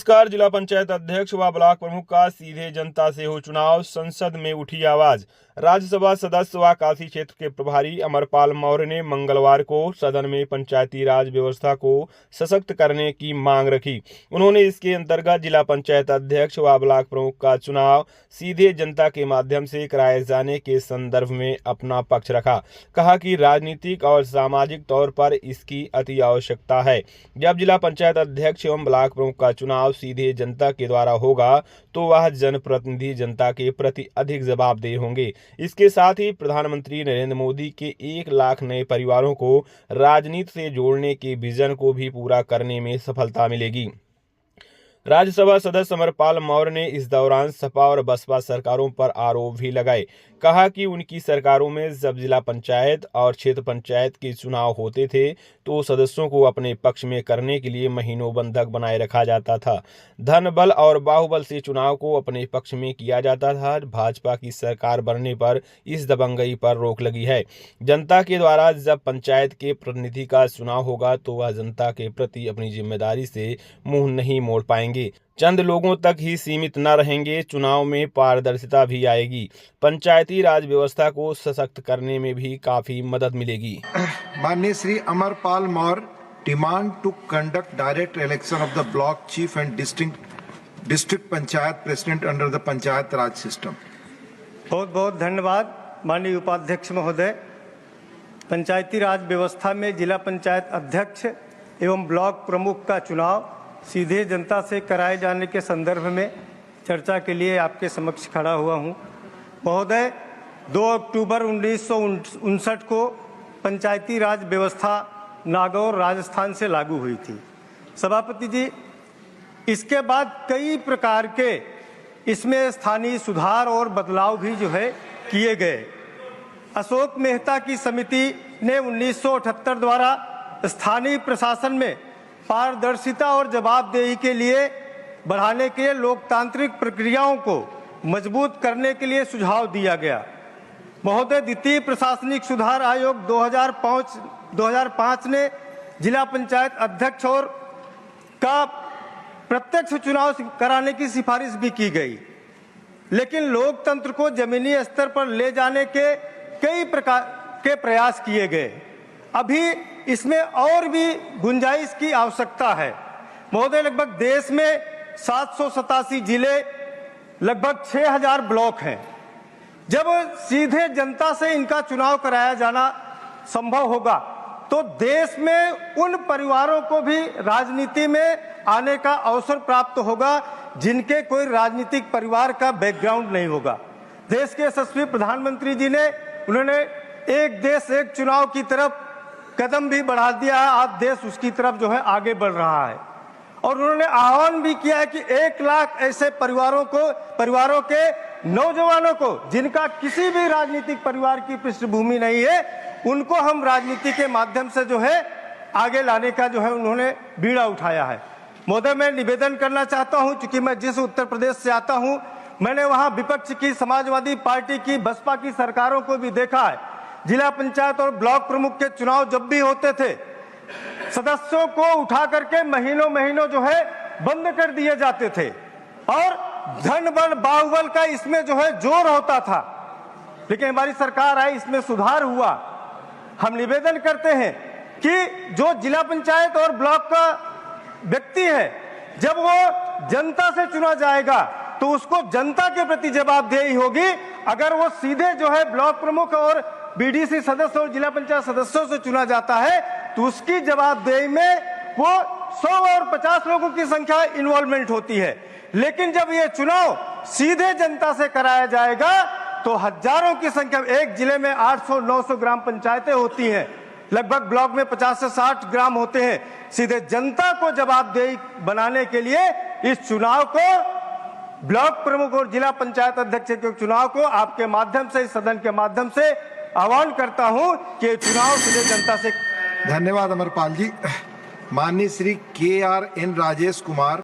नमस्कार। जिला पंचायत अध्यक्ष व ब्लॉक प्रमुख का सीधे जनता से हो चुनाव, संसद में उठी आवाज। राज्यसभा सदस्य व काशी क्षेत्र के प्रभारी अमरपाल मौर्य ने मंगलवार को सदन में पंचायती राज व्यवस्था को सशक्त करने की मांग रखी। उन्होंने इसके अंतर्गत जिला पंचायत अध्यक्ष व ब्लॉक प्रमुख का चुनाव सीधे जनता के माध्यम से कराए जाने के संदर्भ में अपना पक्ष रखा। कहा कि राजनीतिक और सामाजिक तौर पर इसकी अति आवश्यकता है। जब जिला पंचायत अध्यक्ष एवं ब्लॉक प्रमुख का चुनाव सीधे जनता के द्वारा होगा तो वह जनप्रतिनिधि जनता के प्रति अधिक जवाबदेह होंगे। इसके साथ ही प्रधानमंत्री नरेंद्र मोदी के 1 लाख नए परिवारों को राजनीति से जोड़ने के विजन को भी पूरा करने में सफलता मिलेगी। राज्यसभा सदस्य अमरपाल मौर्य ने इस दौरान सपा और बसपा सरकारों पर आरोप भी लगाए। कहा कि उनकी सरकारों में जब जिला पंचायत और क्षेत्र पंचायत के चुनाव होते थे तो सदस्यों को अपने पक्ष में करने के लिए महीनों बंधक बनाए रखा जाता था। धन बल और बाहुबल से चुनाव को अपने पक्ष में किया जाता था। भाजपा की सरकार बनने पर इस दबंगई पर रोक लगी है। जनता के द्वारा जब पंचायत के प्रतिनिधि का चुनाव होगा तो वह जनता के प्रति अपनी जिम्मेदारी से मुंह नहीं मोड़ पाएंगे। चंद लोगों तक ही सीमित न रहेंगे। चुनाव में पारदर्शिता भी आएगी। पंचायती राज व्यवस्था को सशक्त करने में भी काफी मदद मिलेगी। माननीय Shri Amarpal Maurya demand to conduct direct election of the block chief and district panchayat president under the panchayat raj system. बहुत बहुत धन्यवाद माननीय उपाध्यक्ष महोदय। पंचायती राज व्यवस्था में जिला पंचायत अध्यक्ष एवं ब्लॉक प्रमुख का चुनाव सीधे जनता से कराए जाने के संदर्भ में चर्चा के लिए आपके समक्ष खड़ा हुआ हूं। महोदय, 2 अक्टूबर 1959 को पंचायती राज व्यवस्था नागौर राजस्थान से लागू हुई थी। सभापति जी, इसके बाद कई प्रकार के इसमें स्थानीय सुधार और बदलाव भी जो है किए गए। अशोक मेहता की समिति ने 1978 द्वारा स्थानीय प्रशासन में पारदर्शिता और जवाबदेही के लिए बढ़ाने के लिए लोकतांत्रिक प्रक्रियाओं को मजबूत करने के लिए सुझाव दिया गया। महोदय, द्वितीय प्रशासनिक सुधार आयोग 2005 ने जिला पंचायत अध्यक्ष और का प्रत्यक्ष चुनाव कराने की सिफारिश भी की गई, लेकिन लोकतंत्र को जमीनी स्तर पर ले जाने के कई प्रकार के प्रयास किए गए। अभी इसमें और भी गुंजाइश की आवश्यकता है। महोदय, लगभग देश में 787 जिले, लगभग 6000 ब्लॉक हैं। जब सीधे जनता से इनका चुनाव कराया जाना संभव होगा तो देश में उन परिवारों को भी राजनीति में आने का अवसर प्राप्त होगा जिनके कोई राजनीतिक परिवार का बैकग्राउंड नहीं होगा। देश के यशस्वी प्रधानमंत्री जी ने उन्होंने एक देश एक चुनाव की तरफ कदम भी बढ़ा दिया है। आज देश उसकी तरफ जो है आगे बढ़ रहा है और उन्होंने आह्वान भी किया है कि 1 लाख ऐसे परिवारों के नौजवानों को जिनका किसी भी राजनीतिक परिवार की पृष्ठभूमि नहीं है, उनको हम राजनीति के माध्यम से जो है आगे लाने का जो है उन्होंने बीड़ा उठाया है। महोदय, मैं निवेदन करना चाहता हूं, क्योंकि मैं जिस उत्तर प्रदेश से आता हूं, मैंने वहां विपक्ष की, समाजवादी पार्टी की, बसपा की सरकारों को भी देखा है। जिला पंचायत और ब्लॉक प्रमुख के चुनाव जब भी होते थे, सदस्यों को उठा करके महीनों जो है बंद कर दिए जाते थे और धन बल बाहुबल का इसमें जो है जोर होता था। लेकिन हमारी सरकार आई, इसमें सुधार हुआ। हम निवेदन करते हैं कि जो जिला पंचायत और ब्लॉक का व्यक्ति है, जब वो जनता से चुना जाएगा तो उसको जनता के प्रति जवाबदेही होगी। अगर वो सीधे जो है ब्लॉक प्रमुख और बीडीसी सदस्य और जिला पंचायत सदस्यों से चुना जाता है तो उसकी जवाबदेही में वो 100 और 50 लोगों की संख्या इन्वॉल्वमेंट होती है। लेकिन जब ये चुनाव सीधे जनता से कराया जाएगा तो हजारों की संख्या, एक जिले में 800-900 ग्राम पंचायतें होती हैं, लगभग ब्लॉक में 50 से 60 ग्राम होते हैं। सीधे जनता को जवाबदेही बनाने के लिए इस चुनाव को, ब्लॉक प्रमुख और जिला पंचायत अध्यक्ष के चुनाव को आपके माध्यम से, इस सदन के माध्यम से आह्वान करता हूं कि चुनाव सीधे जनता से। धन्यवाद अमरपाल जी। माननीय श्री KRN राजेश कुमार।